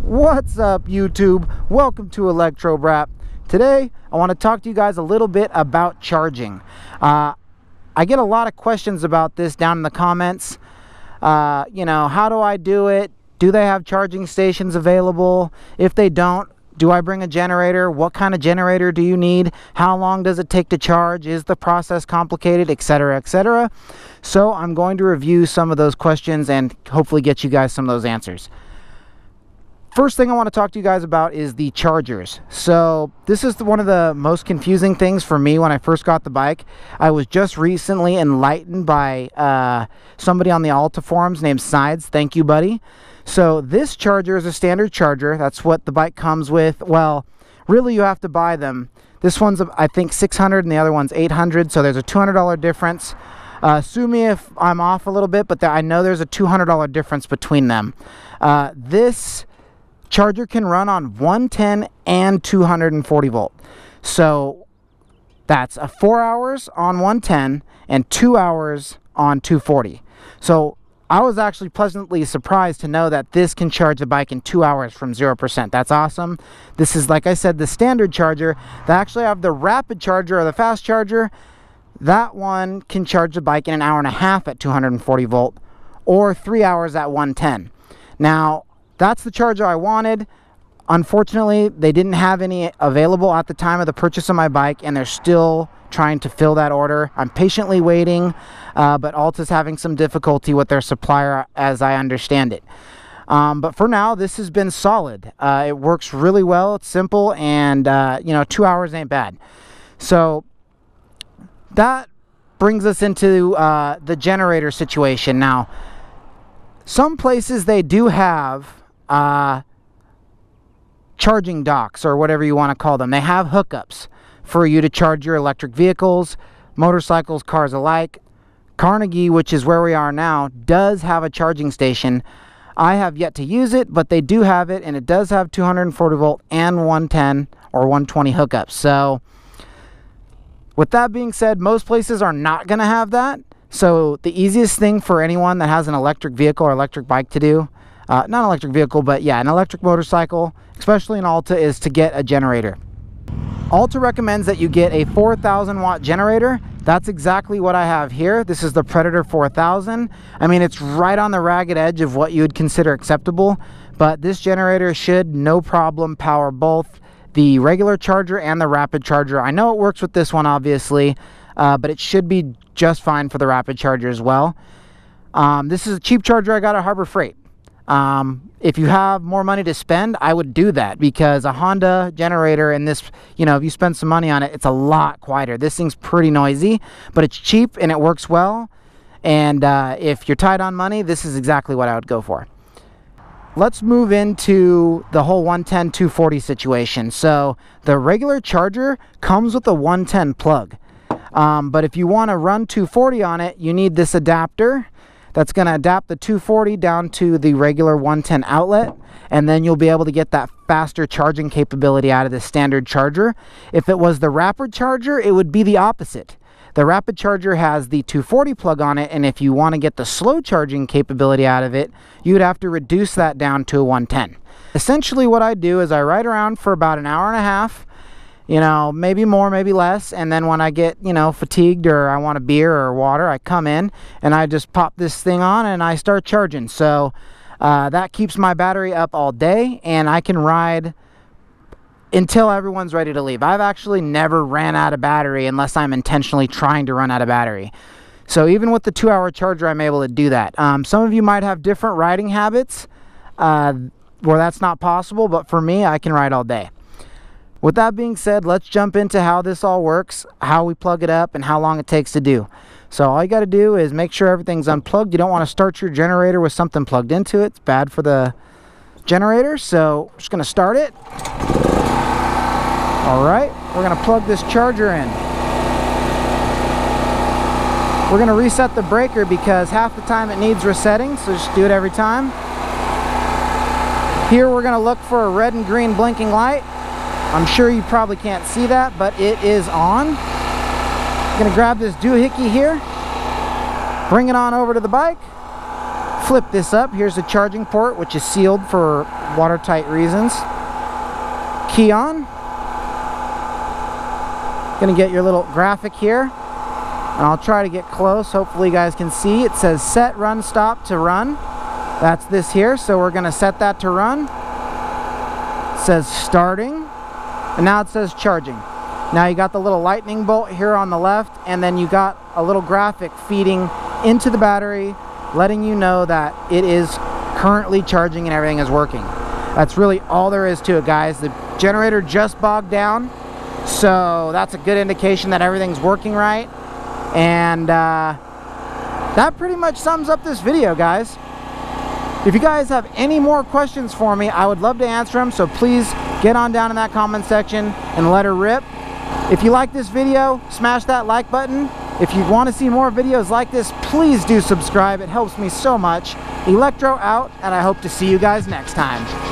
What's up, YouTube? Welcome to ElectroBraap. Today I want to talk to you guys a little bit about charging. I get a lot of questions about this down in the comments. You know, how do I do it? Do they have charging stations available? If they don't, do I bring a generator? What kind of generator do you need? How long does it take to charge? Is the process complicated? Etc., etc. So I'm going to review some of those questions and hopefully get you guys some of those answers. First thing I want to talk to you guys about is the chargers. So this is one of the most confusing things for me when I first got the bike. I was just recently enlightened by somebody on the Alta forums named Sides. Thank you, buddy. So this charger is a standard charger. That's what the bike comes with. Well, really you have to buy them. This one's I think $600 and the other one's $800. So there's a $200 difference. Sue me if I'm off a little bit, but I know there's a $200 difference between them. This charger can run on 110 and 240 volt. So that's 4 hours on 110 and 2 hours on 240. So I was actually pleasantly surprised to know that this can charge the bike in 2 hours from 0%. That's awesome. This is, like I said, the standard charger. They actually have the rapid charger or the fast charger. That one can charge the bike in an hour and a half at 240 volt or 3 hours at 110. Now, that's the charger I wanted. Unfortunately, they didn't have any available at the time of the purchase of my bike, and they're still trying to fill that order. I'm patiently waiting, but Alta's having some difficulty with their supplier as I understand it. But for now, this has been solid. It works really well. It's simple, and you know, 2 hours ain't bad. So that brings us into the generator situation. Now, some places they do have charging docks or whatever you want to call them. They have hookups for you to charge your electric vehicles, motorcycles, cars alike. Carnegie, which is where we are now, does have a charging station. I have yet to use it, but they do have it, and it does have 240 volt and 110 or 120 hookups. So with that being said, most places are not going to have that. So the easiest thing for anyone that has an electric vehicle or electric bike to do, not an electric vehicle, but yeah, an electric motorcycle, especially in Alta, is to get a generator. Alta recommends that you get a 4,000 watt generator. That's exactly what I have here. This is the Predator 4000. I mean, it's right on the ragged edge of what you would consider acceptable, but this generator should no problem power both the regular charger and the rapid charger. I know it works with this one, obviously, but it should be just fine for the rapid charger as well. This is a cheap charger I got at Harbor Freight. If you have more money to spend, I would do that, because a Honda generator in this, you know, if you spend some money on it, it's a lot quieter. This thing's pretty noisy, but it's cheap and it works well. And if you're tight on money, this is exactly what I would go for. Let's move into the whole 110 240 situation. So the regular charger comes with a 110 plug. But if you want to run 240 on it, you need this adapter that's going to adapt the 240 down to the regular 110 outlet, and then you'll be able to get that faster charging capability out of the standard charger. If it was the rapid charger, it would be the opposite. The rapid charger has the 240 plug on it, and if you want to get the slow charging capability out of it, you'd have to reduce that down to a 110. Essentially what I do is I ride around for about an hour and a half, you know, maybe more, maybe less, and then when I get, you know, fatigued or I want a beer or water, I come in and I just pop this thing on and I start charging. So that keeps my battery up all day, and I can ride until everyone's ready to leave. I've actually never ran out of battery unless I'm intentionally trying to run out of battery. So even with the 2 hour charger, I'm able to do that. Some of you might have different riding habits where that's not possible, but for me, I can ride all day. With that being said, let's jump into how this all works, how we plug it up, and how long it takes to do. So all you got to do is make sure everything's unplugged. You don't want to start your generator with something plugged into it. It's bad for the generator. So we're just going to start it. All right, we're going to plug this charger in. We're going to reset the breaker because half the time it needs resetting, so just do it every time. Here we're going to look for a red and green blinking light. I'm sure you probably can't see that, but it is on. I'm going to grab this doohickey here, bring it on over to the bike, flip this up. Here's the charging port, which is sealed for watertight reasons. Key on. Gonna get your little graphic here, and I'll try to get close. Hopefully you guys can see. It says set, run, stop to run. That's this here, so we're gonna set that to run. It says starting, and now it says charging. Now you got the little lightning bolt here on the left, and then you got a little graphic feeding into the battery, letting you know that it is currently charging and everything is working. That's really all there is to it, guys. The generator just bogged down, so that's a good indication that everything's working right. And that pretty much sums up this video, guys. If you guys have any more questions for me, I would love to answer them, so please get on down in that comment section and let her rip. If you like this video, smash that like button. If you want to see more videos like this, please do subscribe. It helps me so much. Electro out, and I hope to see you guys next time.